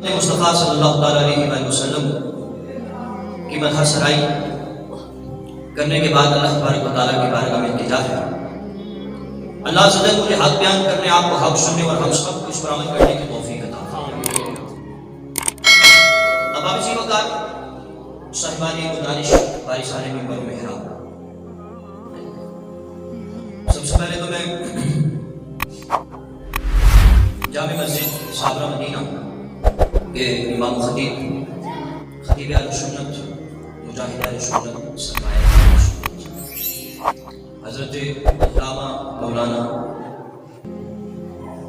مصطفیٰ صلی اللہ تعالیٰ علیہ وسلم کی مدح سرائی کرنے کے بعد اللہ تبارک و تعالیٰ کی بارگاہ میں التجا ہے اللہ عز و جل مجھے حق بیان کرنے، آپ کو حق سننے اور ہم سب کو اس پر عمل کرنے کی توفیق عطا فرمائے۔ اب آپ اسی وقت صاحبانی گزارش بارشان ممبر و محراب، سب سے پہلے تو میں جامع مسجد صابرہ مدینہ کے امام خطیب اہل سنت مجاہد اہل سنت سرمایہ حضرت علامہ مولانا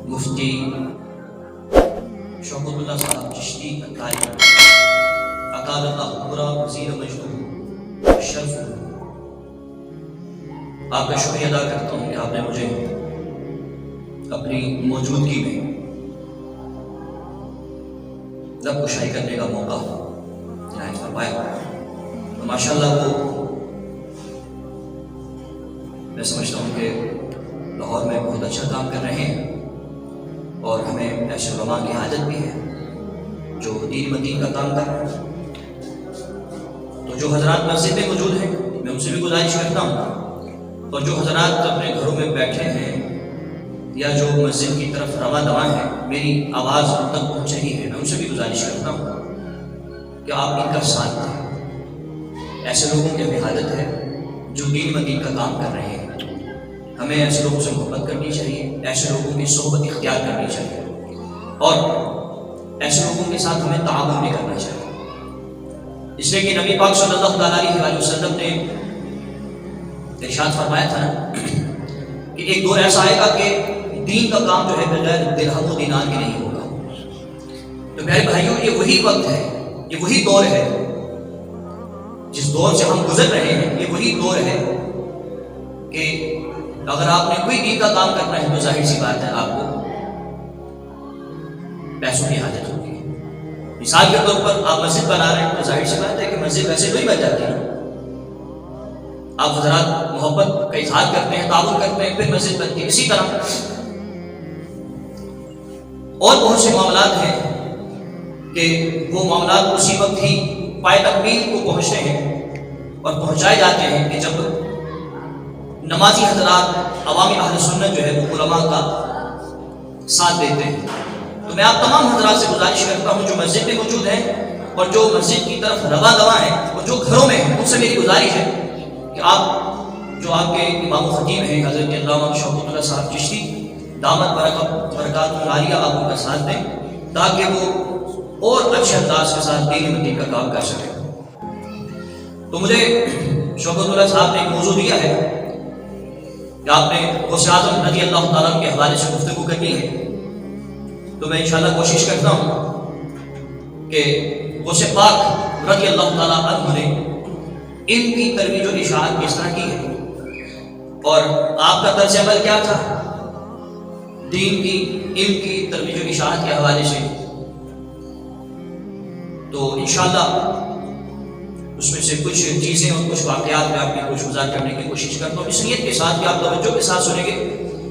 مفتی شوکت اللہ صاحب چشتی اطلاعی اقال اللہ پورا وزیر مجدور شرف، آپ کا شکریہ ادا کرتا ہوں کہ آپ نے مجھے اپنی موجودگی میں لب کشائی کرنے کا موقع عنایت فرمایا۔ ماشاءاللہ وہ میں سمجھتا ہوں کہ لاہور میں بہت اچھا کام کر رہے ہیں اور ہمیں ایسے علماء کی حاجت بھی ہے جو دین مدین کا کام کر رہے ہیں۔ تو جو حضرات مسجد میں موجود ہیں میں ان سے بھی گزارش کرتا ہوں، اور جو حضرات اپنے گھروں میں بیٹھے ہیں یا جو مسجد کی طرف رواں دواں ہیں، میری آواز ان تک پہنچ رہی ہے، میں ان سے بھی گزارش کرتا ہوں کہ آپ ان کا ساتھ دیں۔ ایسے لوگوں کی ہمیں حاجت ہے جو دین مدین کا کام کر رہے ہیں، ہمیں ایسے لوگوں سے محبت کرنی چاہیے، ایسے لوگوں کی صحبت اختیار کرنی چاہیے، اور ایسے لوگوں کے ساتھ ہمیں تعاون بھی کرنا چاہیے، اس لیے کہ نبی پاک صلی اللہ علیہ وسلم نے ارشاد فرمایا تھا نا کہ ایک دور ایسا آئے گا کہ دین کا کام جو ہے بغیر درہم و دینار کے نہیں ہوگا۔ تو میرے بھائیوں، یہ وہی وقت ہے، یہ وہی دور ہے جس دور سے ہم گزر رہے ہیں، یہ وہی دور ہے کہ اگر آپ نے کوئی دین کا کام کرنا ہے تو ظاہر سی بات ہے آپ کو پیسوں کی حاجت ہوگی۔ مثال کے طور پر آپ مسجد بنا رہے ہیں تو ظاہر سی بات ہے کہ مسجد ویسے نہیں بن جاتی ہے، آپ حضرات محبت کا اظہار کرتے ہیں، تعاون کرتے ہیں، پھر مسجد بنتی ہے۔ اسی طرح اور بہت سے معاملات ہیں کہ وہ معاملات اسی وقت ہی پائے تکمیل کو پہنچتے ہیں اور پہنچائے جاتے ہیں کہ جب نمازی حضرات عوامی اہل سنت جو ہے وہ علماء کا ساتھ دیتے ہیں۔ تو میں آپ تمام حضرات سے گزارش کرتا ہوں جو مسجد میں موجود ہیں اور جو مسجد کی طرف رواں دواں ہیں اور جو گھروں میں ہیں، ان سے میری گزارش ہے کہ آپ جو آپ کے امام و خطیب ہیں حضرت علامہ شوکت اللہ صاحب چشتی دامت برکات العالیہ، آپ ان کا ساتھ دیں تاکہ وہ اور اچھے انداز کے ساتھ دین مدین کا کام کر سکیں۔ تو مجھے شوکت اللہ صاحب نے ایک موضوع دیا ہے کہ آپ نے غوث اعظم رضی اللہ تعالیٰ کے حوالے سے گفتگو کرنی ہے، تو میں انشاءاللہ کوشش کرتا ہوں کہ غوث پاک رضی اللہ تعالیٰ عنہ نے ان کی ترویج و اشاعت کس طرح کی ہے اور آپ کا طرز عمل کیا تھا دین کی ان کی ترویج و اشاعت کے حوالے سے، تو انشاءاللہ اس میں سے کچھ چیزیں اور کچھ واقعات میں آپ کی کچھ گزار کرنے کی کوشش کرتا ہوں، اس نیت کے ساتھ کہ آپ توجہ کے ساتھ سنیں گے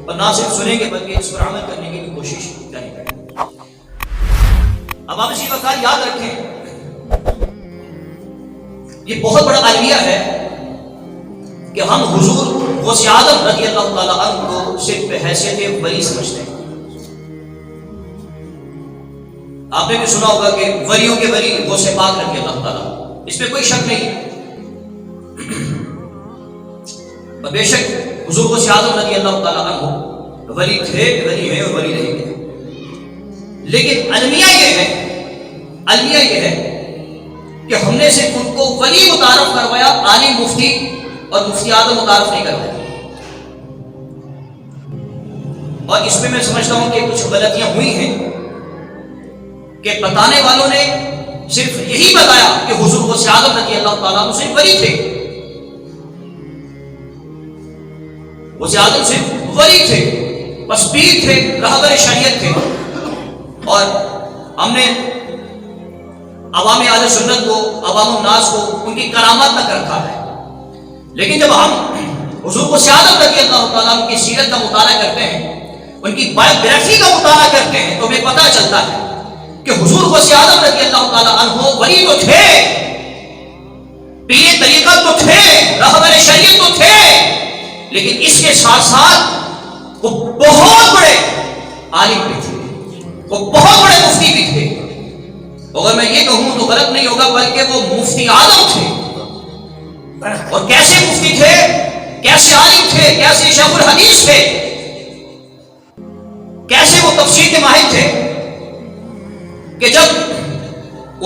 اور نہ صرف سنیں گے بلکہ اس پر عمل کرنے کی بھی کوشش کریں گے۔ اب آپ اسی وقت یاد رکھیں، یہ بہت بڑا عالمیہ ہے کہ ہم حضور غوث اعظم رضی اللہ تعالیٰ عنہ کو صرف بحیثیت ولی سمجھتے ہیں۔ آپ نے بھی سنا ہوگا کہ ولیوں کے ولی غوث پاک رضی اللہ تعالیٰ، اس میں کوئی شک نہیں، اور بے شک حضور غوث اعظم رضی اللہ تعالیٰ عنہ ولی تھے، ولی ہیں اور ولی رہیں گے، لیکن المیہ یہ ہے کہ ہم نے صرف ان کو ولی متعارف کروایا، عالم مفتی اور مفتی اعظم متعارف نہیں کروایا، اور اس میں سمجھتا ہوں کہ کچھ غلطیاں ہوئی ہیں کہ بتانے والوں نے صرف یہی بتایا کہ حضور غوث اعظم رضی اللہ تعالیٰ عنہ صرف ولی تھے، غوث اعظم صرف ولی تھے، بس پیر تھے، رہبر شریعت تھے، اور ہم نے عوام اہل سنت کو، عوام الناس کو ان کی کرامات تک رکھا ہے۔ لیکن جب ہم حضور غوث اعظم رضی اللہ تعالیٰ عنہ کی سیرت کا مطالعہ کرتے ہیں، ان کی بایوگرافی کا مطالعہ کرتے ہیں، تو ہمیں پتہ چلتا ہے کہ کہ حضور غوث اعظم رضی اللہ تعالیٰ عنہ ولی تو تھے، پیر طریقت تو تھے، رہبر شریعت تو تھے، لیکن اس کے ساتھ ساتھ وہ بہت بڑے عالم بھی تھے، وہ بہت بڑے مفتی بھی تھے. اگر میں یہ کہوں تو غلط نہیں ہوگا، بلکہ وہ مفتی اعظم تھے. اور کیسے مفتی تھے، کیسے عالم تھے، کیسے شیخ الحدیث تھے، کیسے وہ تفسیر کے ماہر تھے کہ جب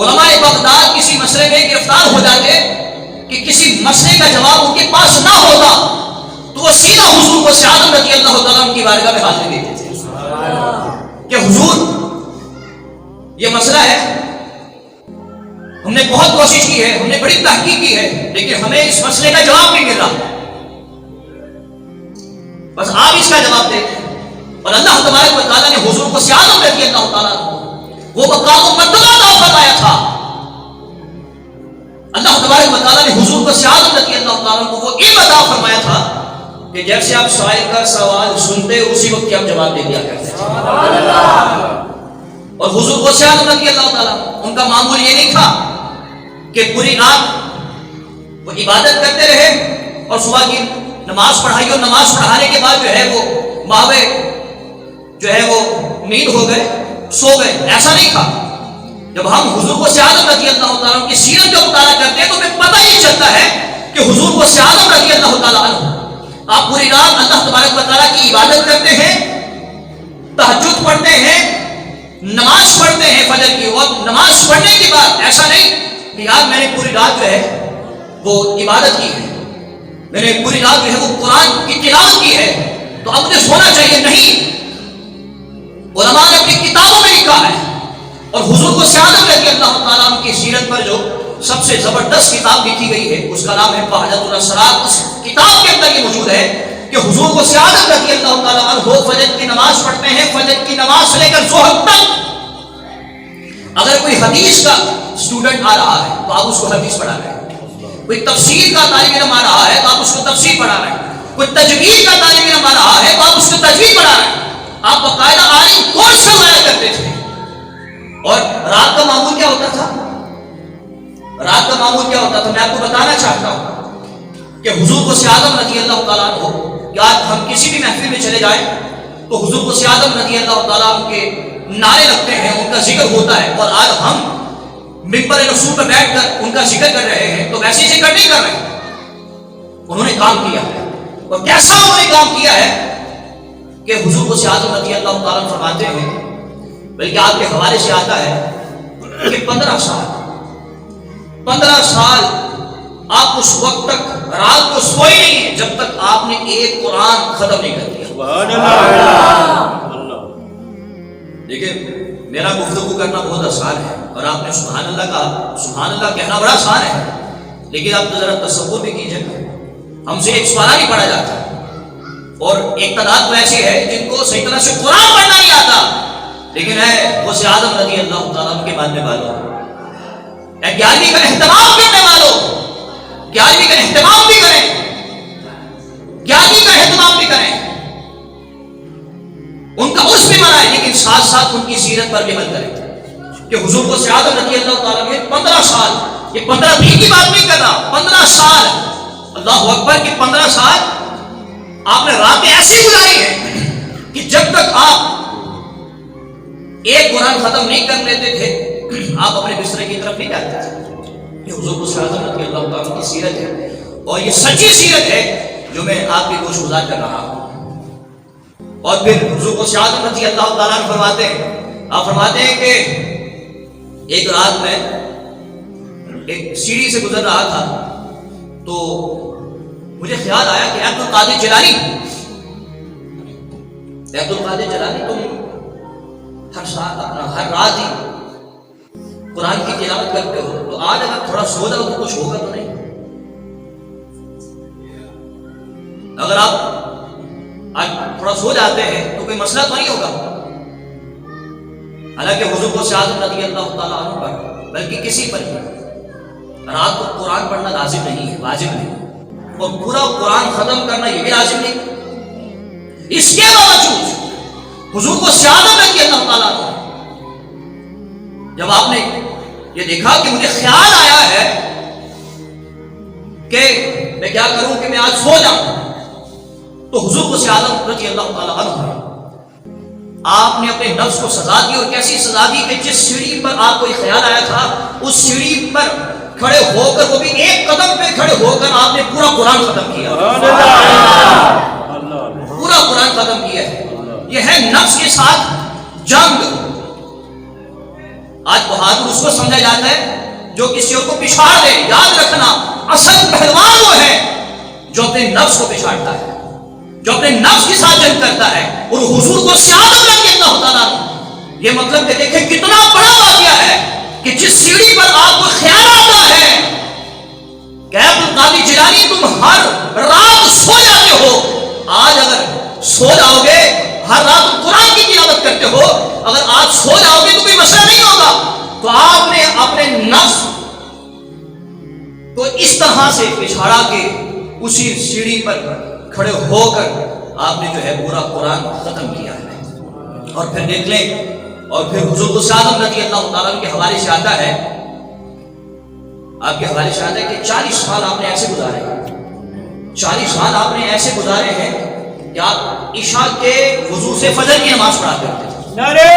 علماء بغداد کسی مسئلے میں گرفتار ہو جاتے کہ کسی مسئلے کا جواب ان کے پاس نہ ہوتا تو وہ سیدھا حضور غوث اعظم رضی اللہ تعالیٰ کی بارگاہ میں حاضر دیتے تھے کہ حضور یہ مسئلہ ہے، ہم نے بہت کوشش کی ہے، ہم نے بڑی تحقیق کی ہے، لیکن ہمیں اس مسئلے کا جواب نہیں مل رہا، بس آپ اس کا جواب دیں. اور اللہ تبارک و تعالیٰ نے حضور غوث اعظم رضی اللہ تعالیٰ وہ مقام و مرتبہ عطا فرمایا تھا. اللہ تبارک و تعالیٰ نے حضور غوث اعظم رضی اللہ تعالیٰ کو وہ علم عطا فرمایا تھا کہ جیسے آپ سائل کا سوال سنتے اسی وقت ہی آپ جواب دے دیا کرتے تھے. اور حضور غوث اعظم رضی اللہ تعالیٰ ان کا معمول یہ نہیں تھا کہ پوری رات وہ عبادت کرتے رہے اور صبح کی نماز پڑھائی اور نماز پڑھانے کے بعد جو ہے وہ ماوے جو ہے وہ نیند ہو گئے، سو گئے. ایسا نہیں تھا. جب ہم حضور غوث اعظم رضی اللہ تعالیٰ کی سیرت کا مطالعہ کرتے ہیں تو ہمیں پتہ ہی چلتا ہے کہ حضور غوث اعظم رضی اللہ تعالیٰ عنہ آپ پوری رات اللہ تبارک و تعالیٰ کی عبادت کرتے ہیں، تہجد پڑھتے ہیں، نماز پڑھتے ہیں فجر کی. اور نماز پڑھنے کے بعد ایسا نہیں کہ یار میں نے پوری رات جو ہے وہ عبادت کی ہے، میں نے پوری رات جو ہے وہ قرآن کی تلاوت کی ہے تو اب مجھے سونا چاہیے. نہیں، علماء نے اپنی کتابوں میں لکھا ہے. اور حضور غوث اعظم رضی اللہ تعالیٰ عنہ کی سیرت پر جو سب سے زبردست کتاب لکھی گئی ہے اس کا نام ہے بہجت الاسرار. اس کتاب کے اندر یہ موجود ہے کہ حضور غوث اعظم رضی اللہ تعالیٰ عنہ فجر کی نماز پڑھتے ہیں، فجر کی نماز سے لے کر ظہر تک اگر کوئی حدیث کا اسٹوڈنٹ آ رہا ہے تو آپ اس کو حدیث پڑھا رہے ہیں، کوئی تفسیر کا طالب علم آ رہا ہے تو آپ اس کو تفسیر پڑھا رہے ہیں، کوئی تجوید کا طالب علم آ رہا ہے تو آپ اس کو تجوید پڑھا رہے ہیں. آپ باقاعدہ عالم کورس کروایا کرتے تھے. اور رات کا معمول کیا ہوتا تھا؟ رات کا معمول کیا ہوتا تھا میں آپ کو بتانا چاہتا ہوں کہ حضور غوث اعظم رضی اللہ تعالیٰ عنہ کہ آج ہم کسی بھی محفل میں چلے جائیں تو حضور غوث اعظم رضی اللہ تعالیٰ عنہ کے نعرے لگتے ہیں، ان کا ذکر ہوتا ہے. اور آج ہم ممبر رسول پر بیٹھ کر ان کا ذکر کر رہے ہیں تو ویسے ذکر نہیں کر رہے. انہوں نے کام کیا ہے اور کیسا انہوں نے کام کیا ہے کہ حضور غوث اعظم رضی اللہ تعالیٰ فرماتے ہیں، بلکہ آپ کے حوالے سے آتا ہے کہ 15 سال آپ اس وقت تک رات کو سوئے نہیں ہیں جب تک آپ نے ایک قرآن ختم نہیں کر دیا. سبحان اللہ. دیکھیں میرا گفتگو کرنا بہت آسان ہے اور آپ نے سبحان اللہ کہا. سبحان اللہ کہنا بڑا آسان ہے، لیکن آپ ذرا تصور بھی کیجیے، ہم سے ایک سوالہ نہیں پڑھا جاتا اور ایک تعداد تو ایسی ہے جن کو صحیح طرح سے قرآن پڑھنا نہیں آتا، لیکن ہے غوث اعظم رضی اللہ تعالیٰ کے ماننے والوں، 11ویں کا اہتمام کرنے والوں، 11ویں کا اہتمام بھی کریں، 11ویں کا اہتمام بھی کریں. ان کا عرس بھی منائیں لیکن ساتھ ساتھ ان کی سیرت پر بھی عمل کریں کہ حضور غوث اعظم رضی اللہ تعالیٰ نے 15 سال، یہ 15-20 کی بات نہیں کر رہا، 15 سال، اللہ اکبر کی 15 سال آپ نے راتیں ایسی گزاری ہیں کہ جب تک آپ ایک قرآن ختم نہیں کر لیتے تھے آپ اپنے بسترے کی طرف نہیں جاتے تھے. یہ حضور غوث اعظم رضی اللہ تعالیٰ کی سیرت ہے اور یہ سچی سیرت ہے جو میں آپ کی گوش گزار کر رہا ہوں. اور پھر حضور غوث اعظم رضی اللہ تعالیٰ فرماتے ہیں، آپ فرماتے ہیں کہ ایک رات میں ایک سیڑھی سے گزر رہا تھا تو مجھے خیال آیا کہ عبد القادر جیلانی، تم ہر رات ہی قرآن کی تلاوت کرتے ہو تو آج اگر تھوڑا سو جاؤ تو کچھ ہوگا تو نہیں؟ اگر آپ آج تھوڑا سو جاتے ہیں تو کوئی مسئلہ تو نہیں ہوگا. حالانکہ حضور غوث اعظم رضی اللہ تعالیٰ عنہ پر بلکہ کسی پر بھی رات کو قرآن پڑھنا لازم نہیں ہے، واجب نہیں، اور پورا قرآن ختم کرنا یہ بھی لازم نہیں. اس کے باوجود حضور غوث اعظم رضی اللہ تعالیٰ عنہ جب آپ نے یہ دیکھا کہ مجھے خیال آیا ہے کہ میں کیا کروں کہ میں آج سو جاؤں، تو حضور غوث اعظم رضی اللہ تعالیٰ عنہ آپ نے اپنے نفس کو سزا دی، اور کیسی سزا دی کہ جس سیڑھی پر آپ کو یہ خیال آیا تھا اس سیڑھی پر کھڑے ہو کر، وہ بھی ایک قدم پہ کھڑے ہو کر آپ نے پورا قرآن ختم کیا، پورا قرآن ختم کیا ہے۔ یہ ہے نفس کے ساتھ جنگ۔ آج بہادر اس کو سمجھا جاتا ہے جو کسی اور کو پچھاڑ دے۔ یاد رکھنا اصل پہلوان وہ ہے جو اپنے نفس کو پچھاڑتا ہے، جو اپنے نفس کے ساتھ جنگ کرتا ہے۔ اور حضور کو سیادت رکھ کے اللہ تعالیٰ یہ مطلب کہ دیکھیں کتنا بڑا واقعہ ہے کہ جس سیڑھی پر آپ کو خیال آتا ہے کہ عبد القادر جیلانی تم ہر رات سو جاتے ہو، آج اگر سو جاؤ گے، ہر رات قرآن کی تلاوت کرتے ہو، اگر آج سو جاؤ گے تو کوئی مسئلہ نہیں ہوگا۔ تو آپ نے اپنے نفس کو اس طرح سے پچھاڑا کہ اسی سیڑھی پر کھڑے ہو کر آپ نے جو ہے پورا قرآن ختم کیا ہے۔ اور پھر دیکھ لیں، اور پھر حضور غوث اعظم رضی اللہ تعالیٰ کے حوالے سے آتا ہے، آپ کے حوالے سے آتا ہے کہ 40 سال آپ نے ایسے گزارے ہیں، 40 سال آپ نے ایسے گزارے ہیں کہ آپ عشاء کے وضو سے فجر کی نماز پڑھا کرتے تھے۔ نعرہ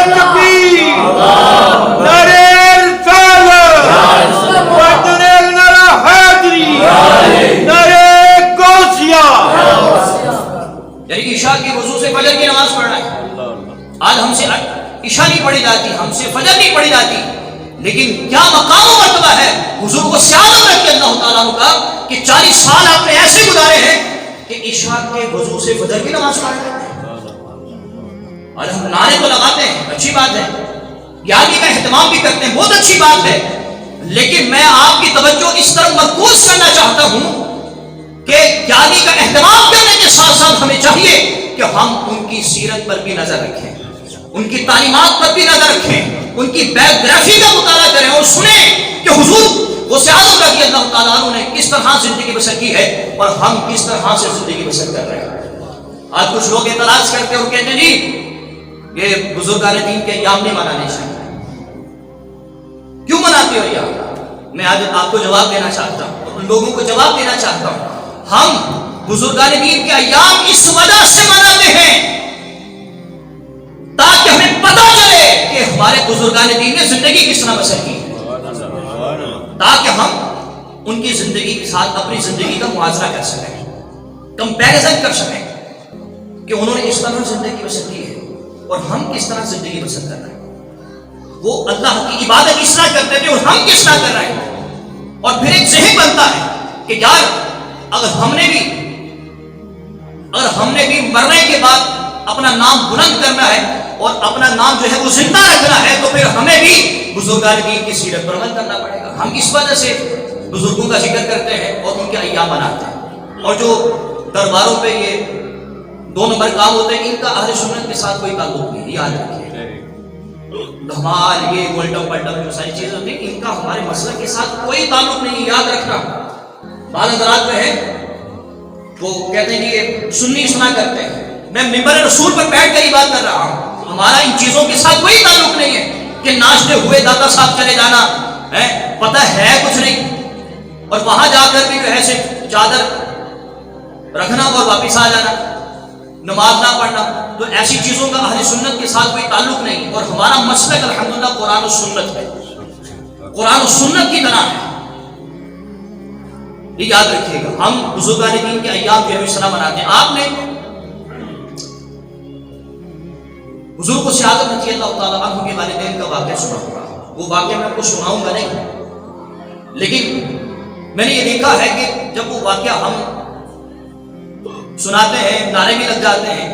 تکبیر، نعرہ رسالت، نعرہ حیدری، نعرہ غوثیہ، یعنی کہ عشاء کے وضو سے فجر کی نماز پڑھنا ہے۔ آج ہم سے عشاء نہیں پڑھی جاتی، ہم سے فجر نہیں پڑھی جاتی، لیکن کیا مقام و مرتبہ ہے حضور کو سیادت رکھ کے اللہ تعالیٰ کا کہ 40 سال آپ نے ایسے گزارے ہیں کہ عشاء کے وضو سے فجر کی نماز پڑھتے ہیں۔ اور ہم نعرے تو لگاتے ہیں، اچھی بات ہے، گیارہویں کا اہتمام بھی کرتے ہیں، بہت اچھی بات ہے، لیکن میں آپ کی توجہ اس طرح مرکوز کرنا چاہتا ہوں کہ گیارہویں کا اہتمام کرنے کے ساتھ ساتھ ہمیں چاہیے کہ ہم ان کی سیرت پر بھی نظر رکھیں، ان کی تعلیمات پر بھی نظر رکھیں، ان کی بایوگرافی کا مطالعہ کریں اور سنیں کہ حضور غوث اعظم رضی اللہ تعالیٰ عنہ نے کس طرح زندگی بسر کی ہے اور ہم کس طرح سے زندگی بسر کر رہے ہیں۔ آج کچھ لوگ اعتراض کرتے ہیں اور کہتے ہیں جی یہ بزرگان دین کے ایام نہیں منانے چاہیے، کیوں مناتے ہو ایام؟ میں آج آپ کو جواب دینا چاہتا ہوں، ان لوگوں کو جواب دینا چاہتا ہوں، ہم بزرگان دین کے ایام اس وجہ سے مناتے ہیں تاکہ ہمیں پتہ چلے کہ ہمارے بزرگان دین نے زندگی کس طرح بسر کی، تاکہ ہم ان کی زندگی کے ساتھ اپنی زندگی کا موازنہ کر سکیں، کمپیریزن کر سکیں کہ انہوں نے اس طرح زندگی بسر کی ہے اور ہم کس طرح زندگی بسر کر رہے ہیں، وہ اللہ کی عبادت کس طرح کرتے تھے اور ہم کس طرح کر رہے ہیں۔ اور پھر ایک ذہن بنتا ہے کہ یار اگر ہم نے بھی مرنے کے بعد اپنا نام بلند کرنا ہے اور اپنا نام جو ہے وہ زندہ رکھنا ہے تو پھر ہمیں بھی بزرگان دین کی سیرت پر عمل کرنا پڑے گا۔ ہم اس وجہ سے بزرگوں کا ذکر کرتے ہیں اور ان کے ایام مناتے ہیں، اور جو درباروں پہ یہ 2 نمبر کام ہوتے ہیں ان کا اہل سنت کے ساتھ کوئی تعلق نہیں، یاد رکھیے۔ دھمال یہ الٹم پلٹم جو ساری چیزیں ہوتی ہیں ان کا ہمارے مسئلہ کے ساتھ کوئی تعلق نہیں، یاد رکھنا۔ بعض حضرات میں ہے وہ کہتے ہیں کہ یہ سنی سنا کرتے ہیں، میں ممبر رسول پر بیٹھ کر ہی بات کر رہا ہوں، ہمارا ان چیزوں کے ساتھ کوئی تعلق نہیں ہے کہ ناچتے ہوئے داتا صاحب چلے جانا ہے، پتہ ہے کچھ نہیں، اور وہاں جا کر بھی جو ہے صرف چادر رکھنا اور واپس آ جانا، نماز نہ پڑھنا، تو ایسی چیزوں کا اہل سنت کے ساتھ کوئی تعلق نہیں۔ اور ہمارا مسلک الحمدللہ قرآن و سنت ہے، قرآن و سنت کی طرح ہے، یہ یاد رکھیے گا۔ ہم بزرگان دین کے ایام جو ہے اس طرح مناتے ہیں۔ آپ نے حضور غوث اعظم رضی اللہ تعالیٰ عنہ کے والدین کا واقعہ سنا ہوگا، وہ واقعہ میں آپ کو سناؤں گا نہیں، لیکن میں نے یہ دیکھا ہے کہ جب وہ واقعہ ہم سناتے ہیں نعرے بھی لگ جاتے ہیں،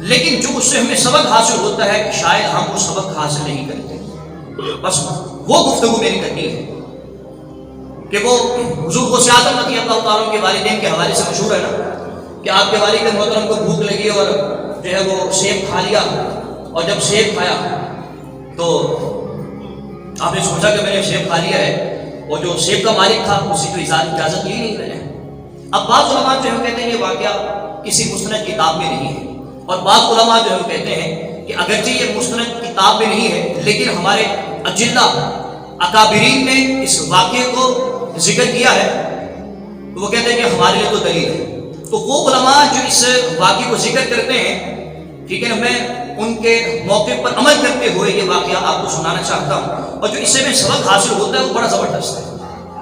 لیکن جو اس سے ہمیں سبق حاصل ہوتا ہے شاید ہم وہ سبق حاصل نہیں کرتے۔ بس وہ گفتگو میری کرنی ہے کہ وہ حضور غوث اعظم رضی اللہ تعالیٰ کے والدین کے حوالے سے مشہور ہے نا کہ آپ کے والد محترم کو بھوک لگی اور جو ہے وہ سیب کھا لیا، اور جب سیب کھایا تو آپ نے سوچا کہ میں نے سیب کھا لیا ہے، اور جو سیب کا مالک تھا اسی کو اجازت لی نہیں میں نے۔ اب بعض علماء جو ہے کہتے ہیں یہ واقعہ کسی مستند کتاب میں نہیں ہے، اور بعض علماء جو ہے کہتے ہیں کہ اگرچہ یہ مستند کتاب میں نہیں ہے لیکن ہمارے اجلا اکابرین نے اس واقعے کو ذکر کیا ہے تو وہ کہتے ہیں کہ ہمارے لیے تو دلیل ہے. تو وہ علماء جو اس واقعے کو ذکر کرتے ہیں، ٹھیک ہے نا، میں ان کے موقع پر عمل کرتے ہوئے یہ واقعہ آپ کو سنانا چاہتا ہوں، اور جو اس سے میں سبق حاصل ہوتا ہے وہ بڑا زبردست ہے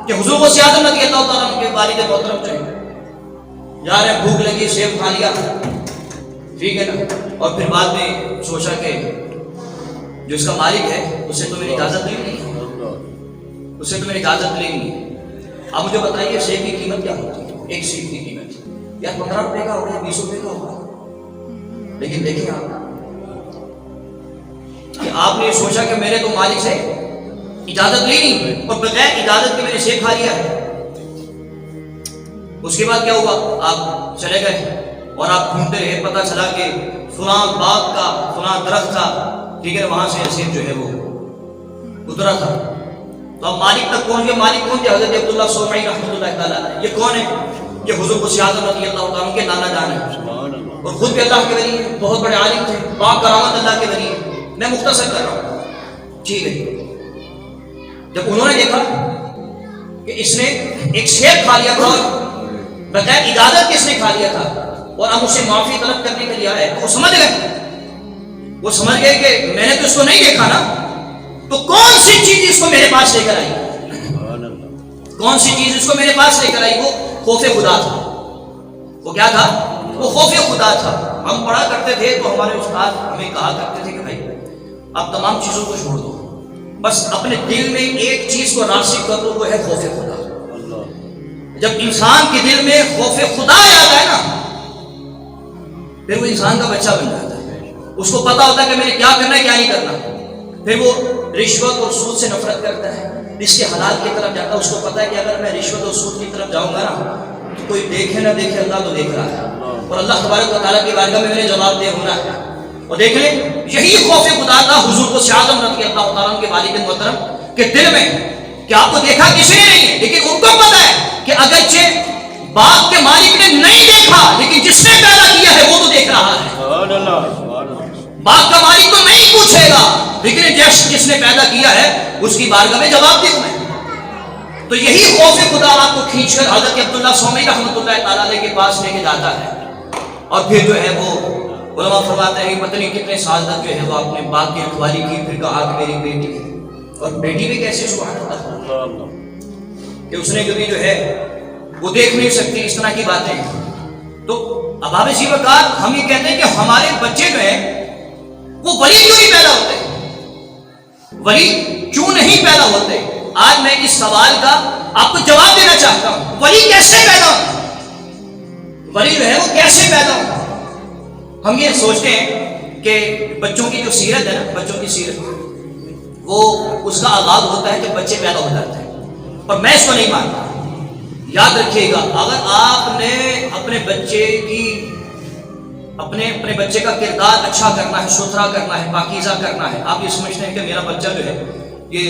کہ حضور غوث اعظم رضی اللہ تعالیٰ عنہ کے والد محترم جو ہے، جا رہے بھوک لگی، سیب کھا لیا، ٹھیک ہے نا، اور پھر بعد میں سوچا کہ جو اس کا مالک ہے اسے تو میری اجازت نہیں ہے، اسے تو میری اجازت نہیں ہے. اب مجھے بتائیے سیب کی قیمت کیا ہوتی ہے؟ ایک سیب کی قیمت یا 15 روپے کا ہوگا یا 20 روپے کا ہوگا. لیکن دیکھیں کہ آپ نے سوچا کہ میرے تو مالک سے اجازت نہیں اور بغیر اجازت کے میں نے سیب کھا لیا ہے. اس کے بعد کیا ہوا؟ آپ چلے گئے اور آپ ڈھونڈتے رہے، پتہ چلا کہ فلاں باغ کا فلاں درخت تھا، ٹھیک ہے، وہاں سے سیب جو ہے وہ اترا تھا. تو اب مالک تک پہنچ گئے. مالک کون تھے؟ حضرت عبداللہ صومعی رحمۃ اللہ تعالیٰ علیہ. یہ کون ہے؟ یہ حضور غوث اعظم رضی اللہ تعالیٰ کے نانا جان ہیں اور خود بھی اللہ کے ولی ہیں، بہت بڑے عالم تھے، پاک کرامت اللہ کے ولی ہیں. میں مختصر کر رہا ہوں، ٹھیک ہے. جب انہوں نے دیکھا کہ اس نے ایک سیب کھا لیا تھا اور بغیر اجازت کے اس نے کھا لیا تھا اور اب اسے معافی طلب کرنے کے لیے آئے، تو وہ سمجھ گئے کہ میں نے تو اس کو نہیں دیکھا نا، تو کون سی چیز اس کو میرے پاس لے کر آئی؟ کون سی چیز اس کو میرے پاس لے کر آئی؟ وہ خوف خدا تھا. وہ کیا تھا؟ وہ خوف خدا تھا. ہم پڑھا کرتے تھے تو ہمارے استاد ہمیں کہا کرتے تھے کہ بھائی اب تمام چیزوں کو چھوڑ دو، بس اپنے دل میں ایک چیز کو راسخ کر دو، وہ ہے خوف خدا. جب انسان کے دل میں خوف خدا آ جاتا ہے نا، پھر وہ انسان کا بچہ بن جاتا ہے. اس کو پتا ہوتا ہے کہ میں نے کیا کرنا ہے کیا نہیں کرنا. پھر وہ رشوت اور سود سے نفرت کرتا ہے، اس کے حلال کی طرف جاتا ہے. اس کو پتا ہے کہ اگر میں رشوت اور سود کی طرف جاؤں گا نا تو کوئی دیکھے نہ دیکھے، اللہ تو دیکھ رہا ہے اور اللہ تبارک و تعالیٰ کی بارگاہ میں میں نے جواب دے ہونا ہے. اور دیکھ لیں، یہی خوف خدا تھا حضور غوث اعظم رضی اللہ تعالیٰ کے والد محترم کے دل میں، کہ آپ کو دیکھا کسی نے نہیں ہے، لیکن ان کو پتا ہے کہ اگرچہ باغ کے مالک نے نہیں دیکھا لیکن جس نے پیدا کیا ہے وہ تو دیکھ رہا ہے. باغ کا مالک تو نہیں پوچھے گا لیکن جس نے پیدا کیا ہے اس کی بارگاہ میں جواب دے میں. تو یہی خوف خدا آپ کو کھینچ کر حضرت عبداللہ صومعی رحمۃ اللہ تعالیٰ علیہ کے پاس لے کے جاتا ہے. اور پھر جو ہے وہ علماء فرماتے ہیں پتہ نہیں کتنے سال تک جو ہے وہ اپنے باغ کی رکھوالی کی. پھر کہا کہ میری بیٹی ہے، اور بیٹی بھی کیسے سبحان اللہ کہ اس نے کبھی جو ہے وہ دیکھ نہیں سکتی اس طرح کی باتیں. تو اب آپ اسی وقار ہم یہ کہتے ہیں کہ ہمارے بچے جو ہیں وہ ولی کیوں نہیں پیدا ہوتے؟ ولی کیوں نہیں پیدا ہوتے؟ آج میں اس سوال کا آپ کو جواب دینا چاہتا ہوں. ولی کیسے پیدا ہوتا؟ ولی جو ہے وہ کیسے پیدا ہوتا؟ ہم یہ سوچتے ہیں کہ بچوں کی جو سیرت ہے نا، بچوں کی سیرت وہ اس کا آغاز ہوتا ہے جب بچے پیدا ہو جاتے ہیں، اور میں اس کو نہیں مانتا. یاد رکھیے گا، اگر آپ نے اپنے بچے کا کردار اچھا کرنا ہے، ستھرا کرنا ہے، پاکیزہ کرنا ہے، آپ یہ سمجھتے ہیں کہ میرا بچہ جو ہے یہ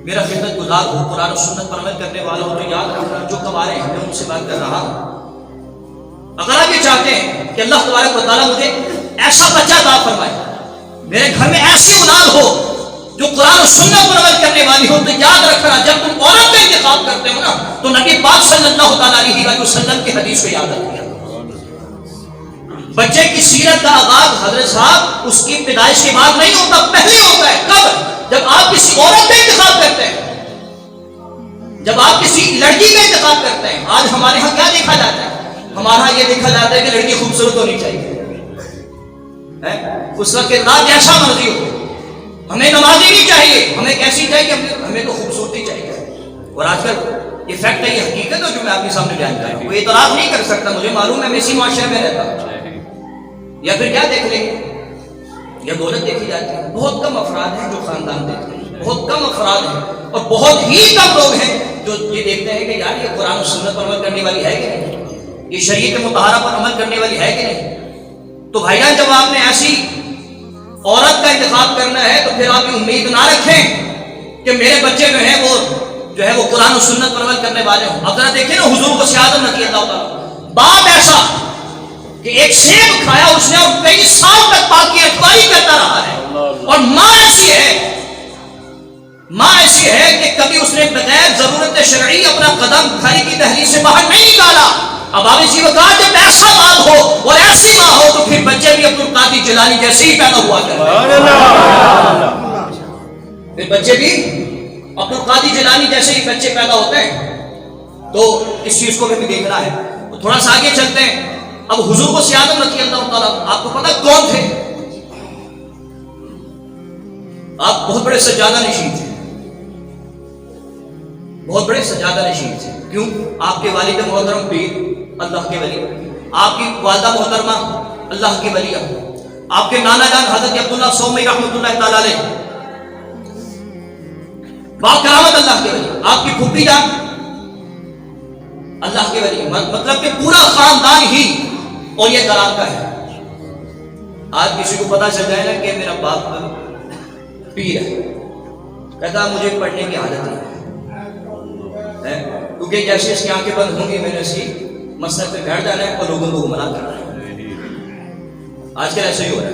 میرا خدمت گزار ہو، قرآن و سنت پر عمل کرنے والا ہو، تو یاد رکھنا جو کمارے ہیں میں ان سے بات کر رہا ہوں. اگر آپ یہ چاہتے ہیں کہ اللہ تبارک و تعالیٰ مجھے ایسا بچہ عطا فرمائے، میرے گھر میں ایسی اولاد ہو جو قرآن و سنت پر عمل کرنے والی ہو، تو یاد رکھنا جب تم عورت کا انتخاب کرتے ہو نا تو نبی پاک صلی اللہ تعالیٰ علیہ وسلم کی حدیث کو یاد رکھیے. بچے کی سیرت کا آغاز حضرت صاحب اس کی پیدائش کے بعد نہیں ہوتا، پہلے ہوتا ہے. کب؟ جب آپ کسی عورت کا انتخاب کرتے ہیں، جب آپ کسی لڑکی کا انتخاب کرتے ہیں. آج ہمارے ہاں کیا دیکھا جاتا ہے؟ ہمارا یہ دیکھا جاتا ہے کہ لڑکی خوبصورت ہونی چاہیے، اس کا کردار جیسا مرضی ہو، ہمیں نمازی نہیں چاہیے، ہمیں کیسی چاہیے، ہمیں تو خوبصورتی چاہیے. اور آج کل یہ فیکٹ ہے، یہ حقیقت ہے جو میں آپ کے سامنے بیان کر رہا ہوں. کوئی اعتراض نہیں کر سکتا، مجھے معلوم ہے میں اسی معاشرے میں رہتا ہوں. یا پھر کیا دیکھ لیں گے؟ یا دولت دیکھی جاتی ہے. بہت کم افراد ہیں جو خاندان دیکھتے ہیں، بہت کم افراد ہیں، اور بہت ہی کم لوگ ہیں جو یہ دیکھتے ہیں کہ یار یہ قرآن و سنت پر عمل کرنے والی ہے کہ نہیں، یہ شریعت مطہرہ پر عمل کرنے والی ہے کہ نہیں. تو بھائی جان، جب آپ نے ایسی عورت کا انتخاب کرنا ہے تو پھر آپ یہ امید نہ رکھیں کہ میرے بچے جو ہے وہ قرآن و سنت پر عمل کرنے والے ہوں. اب ذرا دیکھیں نا حضور غوث اعظم رضی اللہ تعالیٰ، باپ ایسا کہ ایک سیب کھایا اس نے اور کئی سال تک پاک کی رکھوالی کرتا رہا ہے، اور ماں ایسی ہے ماں ایسی ہے کہ کبھی اس نے بغیر ضرورت شرعی اپنا قدم گھر کی دہلیز سے باہر نہیں نکالا. اب آپ اسی وقت جب ایسا باپ ہو اور ایسی ماں ہو تو پھر بچے بھی عبد القادر جیلانی جیسے ہی پیدا ہوا کرتے ہیں. پھر بچے بھی عبد القادر جیلانی جیسے ہی بچے پیدا ہوتے ہیں. تو اس چیز کو بھی دیکھنا ہے. تھوڑا سا آگے چلتے ہیں. اب حضور کو سیادت رضی اللہ تعالیٰ آپ کو پتہ کون تھے؟ آپ بہت بڑے سجادہ نشین تھے. بہت بڑے سجادہ نشین تھے. کیوں؟ آپ کے والد محترم پیر اللہ کے ولی، آپ کی والدہ محترمہ اللہ کی ولی، آپ کے نانا جان حضرت عبداللہ سومی رحمۃ اللہ تعالی علیہ با کرامت اللہ کے ولی، آپ کی پھوپھی جان اللہ کے ولی. مطلب کہ پورا خاندان ہی اور یہ کرام کا ہے. آج کسی کو پتا چل جائے نا کہ میرا باپ پیر ہے، کہتا مجھے پڑھنے کی عادت نہیں ہے، کیونکہ جیسے اس کی آنکھیں بند ہوں گی میں نے اس کی مسجد پہ بیٹھ جانا ہے اور لوگوں کو گمراہ کرنا ہے. آج کل ایسا ہی ہو رہا ہے.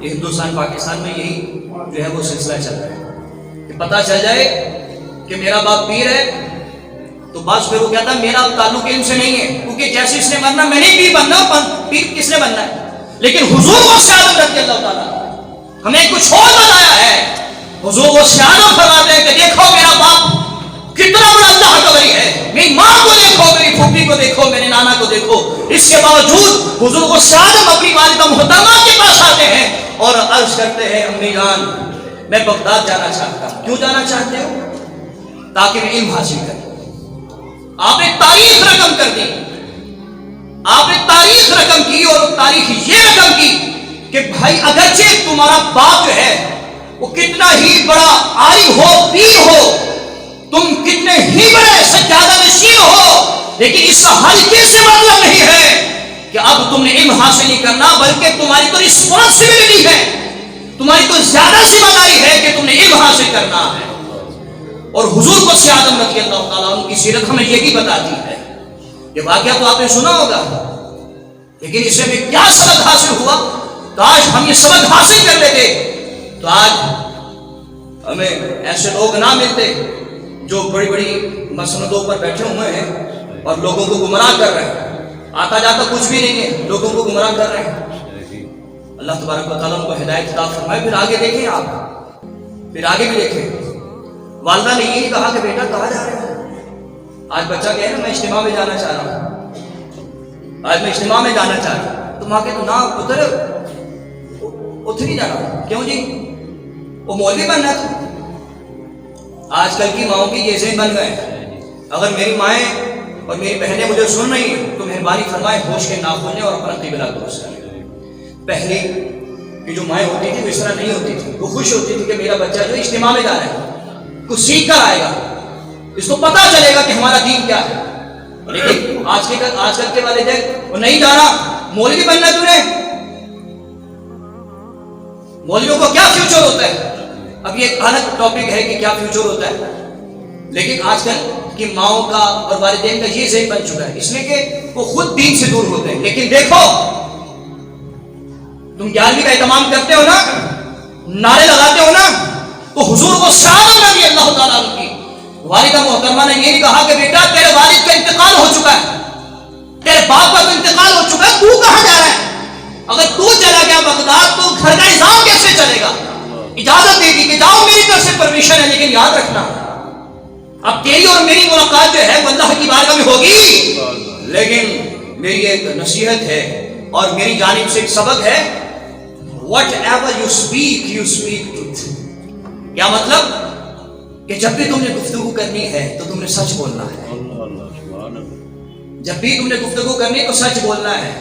یہ ہندوستان پاکستان میں یہی جو ہے وہ سلسلہ چل رہا ہے کہ پتہ چل جائے کہ میرا باپ پیر ہے تو بس پھر وہ کہتا ہے میرا تعلق علم سے نہیں ہے، کیونکہ جیسے اس نے مرنا میں نے پیر بننا، پیر کس نے بننا ہے. لیکن حضور کو سیادت رضی اللہ تعالیٰ ہمیں کچھ اور بتایا ہے. حضور کو سیادت فرماتے ہیں کہ دیکھو میرا باپ کتنا بڑا اللہ کا ولی ہے، میری ماں کو دیکھو، میری پھوپھی کو دیکھو، میرے نانا کو دیکھو. اس کے باوجود حضور کو سیادت اپنی والدہ محترمہ کے پاس آتے ہیں اور عرض کرتے ہیں امی جان میں بغداد جانا چاہتا ہوں. کیوں جانا چاہتے ہو؟ تاکہ میں علم حاصل کروں. آپ نے تاریخ رقم کر دی، آپ نے تاریخ رقم کی اور تاریخ یہ رقم کی کہ بھائی اگرچہ تمہارا باپ جو ہے وہ کتنا ہی بڑا عالم ہو، پیر ہو، تم کتنے ہی بڑے سجادہ نشین ہو، لیکن اس کا ہلکے سے مطلب نہیں ہے کہ اب تم نے علم حاصل نہیں کرنا، بلکہ تمہاری تو رسپانسبلٹی ہے، تمہاری تو زیادہ ذمہ داری ہے کہ تم نے علم حاصل کرنا ہے. اور حضور کو سیادت رضی اللہ تعالیٰ ان کی سیرت ہمیں یہی بتاتی ہے. یہ واقعہ تو آپ نے سنا ہوگا، لیکن اس سے ہمیں کیا سبق حاصل ہوا؟ کاش ہم یہ سبق حاصل کر لیتے تو آج ہمیں ایسے لوگ نہ ملتے جو بڑی بڑی مسندوں پر بیٹھے ہوئے ہیں اور لوگوں کو گمراہ کر رہے ہیں. آتا جاتا کچھ بھی نہیں ہے، لوگوں کو گمراہ کر رہے ہیں. اللہ تبارک و تعالیٰ ان کو ہدایت عطا فرمائے. پھر آگے دیکھیں، آپ پھر آگے بھی دیکھیں. والدہ نے یہی کہا کہ بیٹا کہاں جا رہے ہیں؟ آج بچہ کہے نا میں اجتماع میں جانا چاہ رہا ہوں، آج میں اجتماع میں جانا چاہ رہا ہوں. تو ماں کہ تو نہ پتر اتنے نہیں جانا. کیوں جی؟ وہ مولوی بننا تھا. آج کل کی ماؤں کی یہ ذہن بن گئے. اگر میری مائیں اور میری بہنیں مجھے سن رہی ہیں تو مہربانی فرمائے ہوش کے ناخن اور اپنا قبلہ درست کریں. پہلے کی جو مائیں ہوتی تھی وہ اس طرح نہیں ہوتی تھی. وہ خوش ہوتی تھی کہ میرا بچہ جو اجتماع میں جا رہا ہے، کچھ سیکھ کر آئے گا، اس کو پتا چلے گا کہ ہمارا دین کیا ہے. لیکن آج کل کے والدین وہ نہیں جا رہا، مولوی بننا تم نے. مولویوں کو کیا فیوچر ہوتا ہے؟ اب یہ ایک الگ ٹاپک ہے کہ کیا فیوچر ہوتا ہے. لیکن آج کل کی ماؤں کا اور والدین کا یہ ذہن بن چکا ہے، اس لیے کہ وہ خود دین سے دور ہوتے ہیں. لیکن دیکھو تم 11ویں کا اہتمام کرتے ہو نا، نعرے لگاتے ہو نا، تو حضور کو سیادت رضی اللہ تعالیٰ کی والدہ محترمہ نے یہ نہیں کہا کہ بیٹا تیرے والد کا انتقال ہو چکا ہے، تیرے باپ کا تو انتقال ہو چکا ہے، تو کہاں جا رہا ہے؟ اگر تو چلا گیا بغداد تو گھر کا نظام کیسے چلے گا؟ اجازت دے دی کہ جاؤ، میری طرف سے پرمیشن ہے، لیکن یاد رکھنا اب تیری اور میری ملاقات جو ہے وہ اللہ کی بارگاہ میں ہوگی. لیکن میری ایک نصیحت ہے اور میری جانب سے ایک سبق ہے، whatever you speak truth. کیا مطلب؟ کہ جب بھی تم نے گفتگو کرنی ہے تو تم نے سچ بولنا ہے. جب بھی تم نے گفتگو کرنی ہے تو سچ بولنا ہے.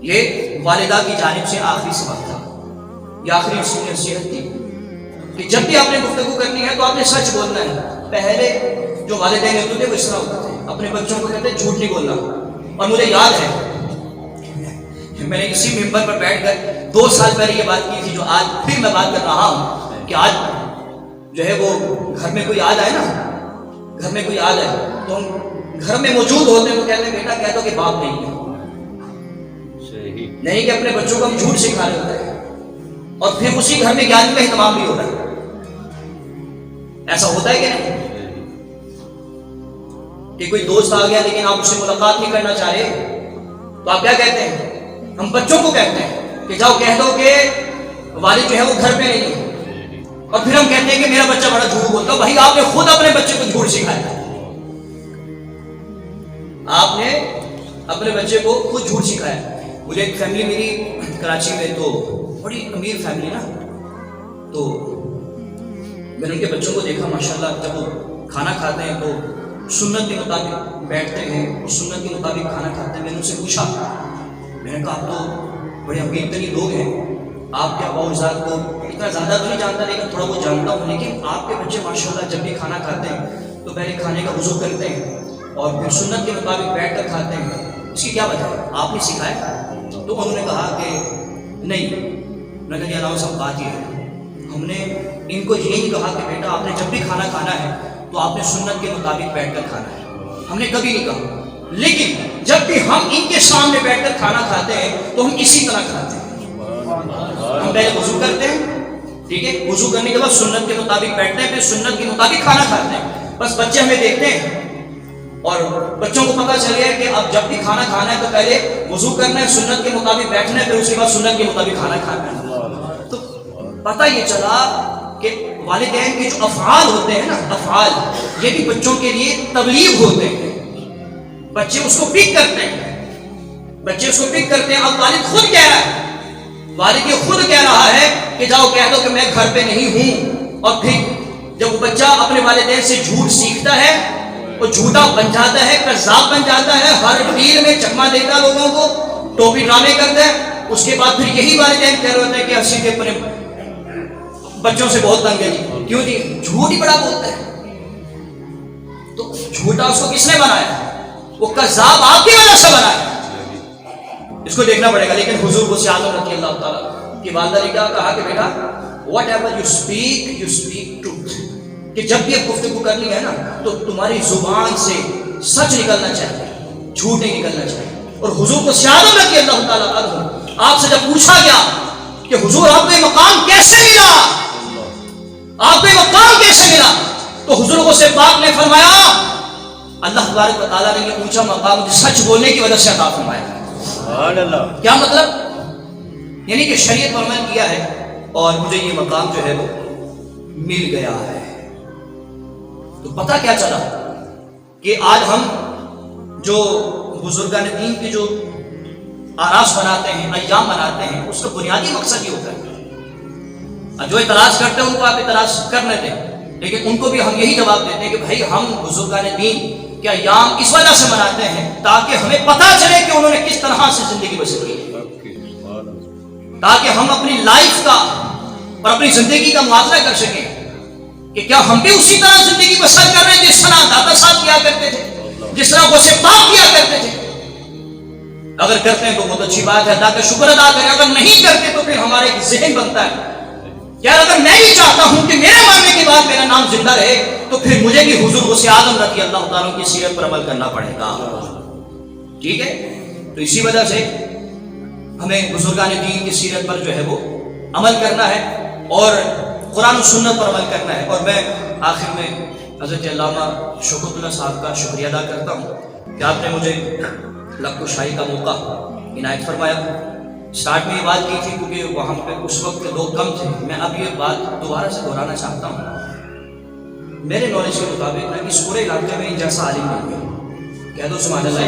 یہ والدہ کی جانب سے آخری سبق تھا، یہ آخری نصیحت تھی کہ جب بھی آپ نے گفتگو کرنی ہے تو آپ نے سچ بولنا ہے. پہلے جو والدین ہوتے تھے وہ اس طرح ہوتے تھے، اپنے بچوں کو کہتے جھوٹ نہیں بولنا. اور مجھے یاد ہے میں نے اسی ممبر پر بیٹھ کر 2 سال پہلے یہ بات کی تھی جو آج پھر میں بات کر رہا ہوں کہ آج جو ہے وہ گھر میں کوئی آ جائے نا، گھر میں کوئی آ جائے تو ہم گھر میں موجود ہوتے ہیں تو کہتے ہیں بیٹا کہہ دو کہ باپ نہیں ہے، نہیں کہ اپنے بچوں کو ہم جھوٹ سکھا رہے ہوتے ہیں اور پھر اسی گھر میں 11ویں کا اہتمام بھی ہو رہا ہے. ایسا ہوتا ہے کہ نہیں کہ کوئی دوست آ گیا لیکن آپ اس سے ملاقات نہیں کرنا چاہ رہے تو آپ کیا کہتے ہیں؟ ہم بچوں کو کہتے ہیں کہ جاؤ کہہ دو کہ والد جو ہے وہ گھر پہ نہیں ہے، اور پھر ہم کہتے ہیں کہ میرا بچہ بڑا جھوٹ بولتا ہے۔ بھائی آپ نے خود اپنے بچے کو جھوٹ سکھایا، آپ نے اپنے بچے کو خود جھوٹ سکھایا۔ مجھے ایک فیملی میری کراچی میں، تو بڑی امیر فیملی نا، تو میں نے ان کے بچوں کو دیکھا ماشاءاللہ، جب وہ کھانا کھاتے ہیں تو سنت کے مطابق بیٹھتے ہیں اور سنت کے مطابق کھانا کھاتے ہیں۔ میں نے ان سے پوچھا، میں نے کہا آپ تو بڑے امیر ترین لوگ ہیں، آپ کے ابا اجداد کو اتنا زیادہ تو نہیں جانتا لیکن تھوڑا بہت جانتا ہوں، لیکن آپ کے بچے ماشاءاللہ جب بھی کھانا کھاتے ہیں تو پہلے کھانے کا وضو کرتے ہیں اور پھر سنت کے مطابق بیٹھ کر کھاتے ہیں، اس کی کیا وجہ ہے؟ آپ نے سکھایا؟ تو انہوں نے کہا کہ نہیں۔ میں نے کہا علاوہ صاحب بات یہ ہے، ہم نے ان کو یہی کہا کہ بیٹا آپ نے جب بھی کھانا کھانا ہے تو آپ نے سنت کے مطابق بیٹھ کر کھانا ہے، ہم نے کبھی نہیں کہا، لیکن جب بھی ہم ان کے سامنے بیٹھ کر کھانا کھاتے ہیں تو ہم اسی طرح کھاتے ہیں۔ ہم پہلے وضو کرتے ہیں، ٹھیک ہے، وضو کرنے کے بعد سنت کے مطابق بیٹھتے ہیں، پھر سنت کے مطابق کھانا کھاتے ہیں۔ بس بچے ہمیں دیکھتے ہیں اور بچوں کو پتہ چل گیا کہ اب جب بھی کھانا کھانا ہے تو پہلے وضو کرنا ہے، سنت کے مطابق بیٹھنا ہے، پھر اس کے بعد سنت کے مطابق کھانا کھانا ہے۔ تو پتہ یہ چلا کہ والدین کے جو افعال ہوتے ہیں نا، افعال، یہ بھی بچوں کے لیے تبلیغ ہوتے ہیں، بچے اس کو پک کرتے ہیں، بچے اس کو پک کرتے ہیں۔ اب والد خود کہہ رہا ہے، والد یہ خود کہہ رہا ہے کہ جاؤ کہہ دو کہ میں گھر پہ نہیں ہوں، اور پھر جب وہ بچہ اپنے والدین سے جھوٹ سیکھتا ہے وہ جھوٹا بن جاتا ہے، کذاب بن جاتا ہے، ہر ڈیل میں چکما دیتا ہے لوگوں کو، ٹوپی ڈرامے کرتا ہے۔ اس کے بعد پھر یہی والدین کہہ رہے ہوتے ہیں کہ اسی کے اپنے بچوں سے بہت تنگ ہے جی، کیوں جی؟ جھوٹ ہی بڑا بولتا ہے۔ تو جھوٹا اس کو کس نے بنایا؟ وہ کذاب آپ کی وجہ سے بنایا، اس کو دیکھنا پڑے گا۔ لیکن حضور غوث اعظم رضی اللہ تعالیٰ کی والدہ نے کیا کہا کہ بیٹا whatever you speak truth، کہ جب بھی گفتگو کرنی ہے نا تو تمہاری زبان سے سچ نکلنا چاہیے، جھوٹ نہیں نکلنا چاہیے۔ اور حضور غوث اعظم رضی اللہ تعالیٰ عنہ، آپ سے جب پوچھا گیا کہ حضور آپ کو یہ مقام کیسے ملا، آپ کو یہ مقام کیسے ملا، تو حضور غوث پاک نے فرمایا اللہ تبارک و تعالیٰ نے یہ اونچا مقام سچ بولنے کی وجہ سے عطا فرمایا۔ کیا مطلب؟ یعنی کہ شریعت پر عمل کیا ہے اور مجھے یہ مقام جو ہے وہ مل گیا ہے۔ تو پتہ کیا چلا کہ آج ہم جو بزرگان دین کی جو آراس بناتے ہیں، ایام بناتے ہیں، اس کا بنیادی مقصد یہ ہوتا ہے، جو اعتراض کرتے ہیں ان کو آپ اعتراض کرنے دیں، لیکن ان کو بھی ہم یہی جواب دیتے ہیں کہ بھائی ہم بزرگان دین کے ایام اس وجہ سے مناتے ہیں تاکہ ہمیں پتہ چلے کہ انہوں نے کس طرح سے زندگی بسر کی، تاکہ ہم اپنی لائف کا اور اپنی زندگی کا موازنہ کر سکیں کہ کیا ہم بھی اسی طرح زندگی بسر کر رہے ہیں جس طرح دادا صاحب کیا کرتے تھے، جس طرح غوث پاک کیا کرتے تھے۔ اگر کرتے ہیں تو بہت اچھی بات ہے، اللہ کا شکر ادا کریں، اگر نہیں کرتے تو پھر ہمارا ایک ذہن بنتا ہے یار اگر میں بھی چاہتا ہوں کہ میرے مرنے کے بعد میرا نام زندہ رہے تو پھر مجھے بھی حضور غوث اعظم رضی اللہ تعالیٰ کی سیرت پر عمل کرنا پڑے گا، ٹھیک ہے؟ تو اسی وجہ سے ہمیں بزرگان دین کی سیرت پر جو ہے وہ عمل کرنا ہے اور قرآن و سنت پر عمل کرنا ہے۔ اور میں آخر میں حضرت علامہ شوکت اللہ صاحب کا شکریہ ادا کرتا ہوں کہ آپ نے مجھے لقب و شاہی کا موقع عنایت فرمایا۔ اسٹارٹ میں یہ بات کی تھی کیونکہ وہاں پہ اس وقت لوگ کم تھے، میں اب یہ بات دوبارہ سے دہرانا چاہتا ہوں۔ میرے نالج کے مطابق میں اس پورے علاقے میں ان جیسا عالم نہیں ہے، کہہ دو سبحان اللہ۔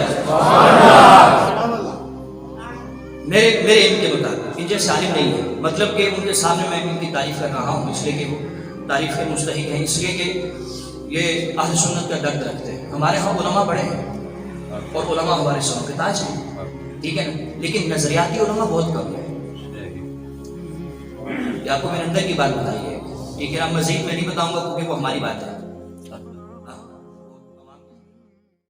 میرے علم کے مطابق ان جیسے عالم نہیں ہے، مطلب کہ ان کے سامنے میں ان کی تعریف کر رہا ہوں اس لیے کہ وہ تعریف کے مستحق ہیں، اس لیے کہ یہ اہل سنت کا درد رکھتے ہیں۔ ہمارے ہاں علماء بڑے ہیں اور علماء ہمارے سروں کے تاج ہیں، ٹھیک ہے نا، لیکن نظریاتی علماء بہت کم ہیں۔ یہ آپ کو میں نے اندر کی بات بتائی ہے، ٹھیک ہے نا، مزید میں نہیں بتاؤں گا کیونکہ وہ ہماری بات ہے۔